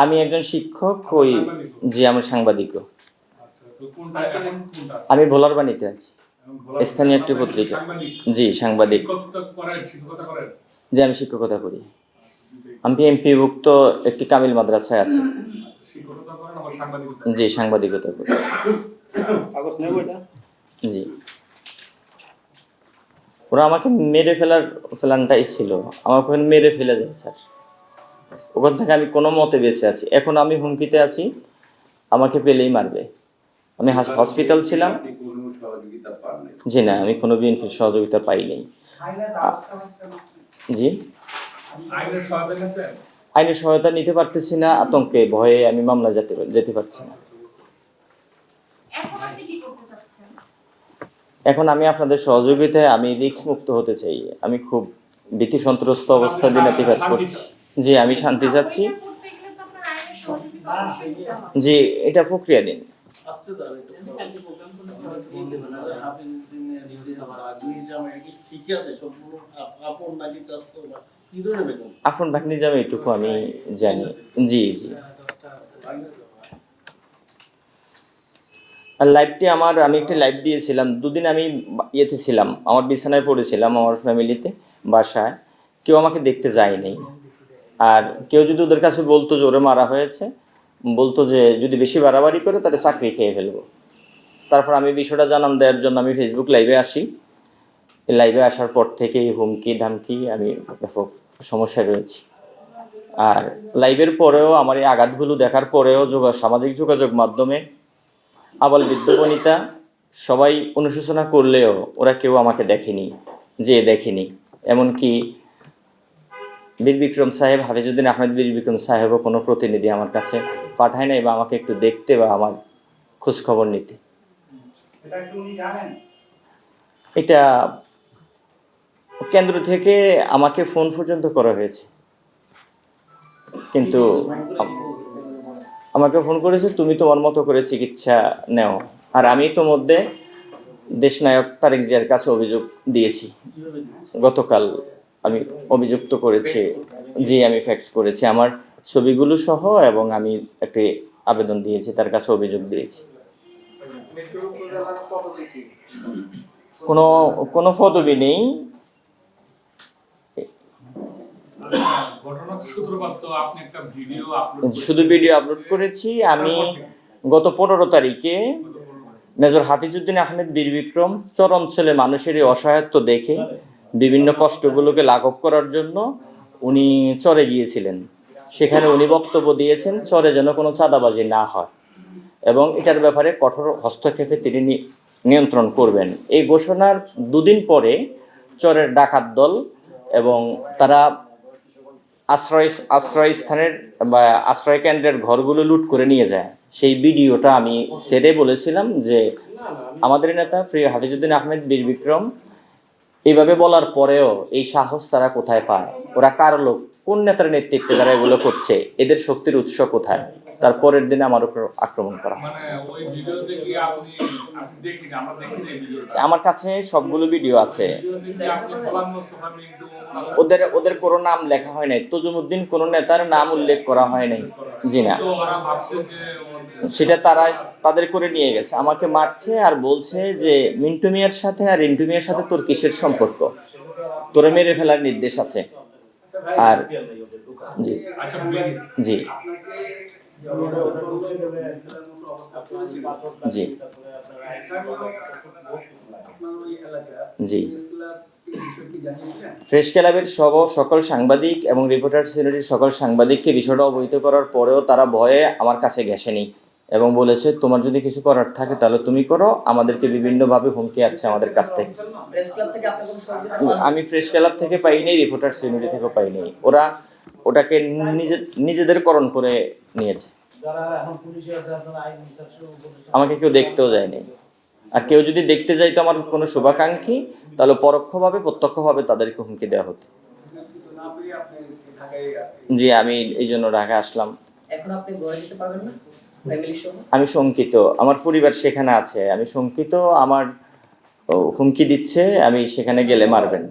আমি একজন শিক্ষক, ওই জি আমার সাংবাদিকও। আমি ভোলার বাণীতে আছি, স্থানীয় একটি পত্রিকা। জি সাংবাদিক। জি আমি শিক্ষকতা করি। আমি এমপিভুক্ত একটি কামিল মাদ্রাসায় আছি। জি সাংবাদিকতা করি। জি ওরা আমাকে মেরে ফেলার প্ল্যানটাই ছিল, আমাকে মেরে ফেলে যায় স্যার। ওখান থেকে আমি কোনো মতে বেঁচে আছি। এখন আমি হুমকিতে আছি, আমাকে পেলেই মারবে। আমি হসপিটাল ছিলাম। জি না, আমি কোনো বিএনপির সহযোগিতা পাইনি। জি আইনের সহায়তা নিতে পারতেছি না, আতঙ্কে ভয়ে আমি মামলা যেতে পারছি না। এখন আমি আপনাদের সহযোগিতায় আমি রিস্ক মুক্ত হতে চাই। আমি খুব ভীতি সন্ত্রস্ত অবস্থা দিন অতিবাহিত করছি। জি আমি শান্তি চাচ্ছি। জি এটা প্রক্রিয়া দিন। আফরন ভাগ্নি যাবে এটুকু আমি জানি। জি জি লাইভটি আমি একটি লাইভ দিয়েছিলাম, দুদিন আমি ইয়েতে ছিলাম, আমার বিছানায় পড়েছিলাম আমার ফ্যামিলিতে বাসায়, কেউ আমাকে দেখতে যায়নি। আর কেউ যদি ওদের কাছে বলতো যে ওরে মারা হয়েছে, বলতো যে যদি বেশি বাড়াবাড়ি করে তাহলে চাকরি খেয়ে ফেলবো। তারপর আমি বিষয়টা জানান দেওয়ার জন্য আমি ফেসবুক লাইভে আসি। এই লাইভে আসার পর থেকেই হুমকি ধামকি, আমি ব্যাপক সমস্যায় রয়েছি। আর লাইভের পরেও আমার এই আঘাতগুলো দেখার পরেও সামাজিক যোগাযোগ মাধ্যমে আবাল বৃদ্ধ বনিতা সবাই অনুশোচনা করলেও ওরা কেউ আমাকে দেখেনি, দেখেনি। এমনকি বীর বিক্রম সাহেব, হাফিজউদ্দিন আহমেদ বীর বিক্রম সাহেবও কোনো প্রতিনিধি আমার কাছে পাঠায় নাই বা আমাকে একটু দেখতে বা আমার খোঁজ খবর নিতে। এটা কেন্দ্র থেকে আমাকে ফোন পর্যন্ত করা হয়েছে, কিন্তু আমাকে ফোন করেছে তুমি তোমার মতো করে চিকিৎসা নেও। আর আমি তো মধ্যে দেশনায়ক তারেক জিয়ার কাছে অভিযোগ দিয়েছি। গতকাল আমি অভিযুক্ত করেছি। জি আমি ফ্যাক্স করেছি আমার ছবিগুলো সহ, এবং আমি একটি আবেদন দিয়েছি, তার কাছে অভিযোগ দিয়েছি। কোনো পদবি নেই। শুধু ভিডিও আপলোড করেছি আমি গত 15 তারিখে। মেজর হাফিজউদ্দিন আহমেদ বীর বিক্রম চর অঞ্চলে মানুষের এই অসহায়ত্ব দেখে বিভিন্ন কষ্টগুলোকে লাঘব করার জন্য উনি চরে গিয়েছিলেন। সেখানে উনি বক্তব্য দিয়েছেন চরে যেন কোনো চাঁদাবাজি না হয় এবং এটার ব্যাপারে কঠোর হস্তক্ষেপে তিনি নিয়ন্ত্রণ করবেন। এই ঘোষণার দুদিন পরে চরের ডাকাত দল এবং তারা আশ্রয়স্থানের বা আশ্রয় কেন্দ্রের ঘরগুলো লুট করে নিয়ে যায়। সেই ভিডিওটা আমি ছেড়ে বলেছিলাম যে আমাদের নেতা প্রিয় হাফিজউদ্দিন আহমেদ বীর বিক্রম এইভাবে বলার পরেও এই সাহস তারা কোথায় পায়, ওরা কার লোক, কোন নেতার নেতৃত্বে তারা এগুলো করছে, এদের শক্তির উৎস কোথায়। তার পরের দিনে আমার উপর আক্রমণ করা হয়। আমার কাছে সবগুলো ভিডিও আছে। ওদের কোনো নাম লেখা হয় নাই, তজুমউদ্দিন কোনো নেতার নাম উল্লেখ করা হয় নাই। জি না, সেটা তাদের করে নিয়ে গেছে। আমাকে মারছে আর বলছে যে মিন্টু মিয়ার সাথে আর রিন্টু মিয়ার সাথে তোর কিসের সম্পর্ক, তোরে মেরে ফেলার নির্দেশ আছে। আর জি জি জি জি প্রেস ক্লাবের সকল সাংবাদিক এবং রিপোর্টার্স ইউনিটির সকল সাংবাদিককে বিষয়টা অবহিত করার পরেও তারা ভয়ে আমার কাছে ঘেঁষেনি এবং বলেছে তোমার যদি কিছু করার থাকে তাহলে তুমি করো, আমাদেরকে বিভিন্নভাবে হুমকি আছে আমাদের কাছ থেকে। আমি প্রেস ক্লাব থেকে পাইনি, রিপোর্টার্স ইউনিটি থেকেও পাইনি। ওরা ওটাকে নিজেদের করণ করে নিয়েছে। আমাকে কেউ দেখতেও যায়নি। আর কেউ যদি দেখতে যাইতো আমার কোনো শুভাকাঙ্ক্ষী, তাহলে পরোক্ষভাবে প্রত্যক্ষভাবে তাদেরকে হুমকি দেওয়া হতো। জি আমি এই জন্য ঢাকা আসলাম। আমি শঙ্কিত, আমার পরিবার সেখানে আছে, আমি শঙ্কিত, আমার হুমকি দিচ্ছে আমি সেখানে গেলে মারবেন।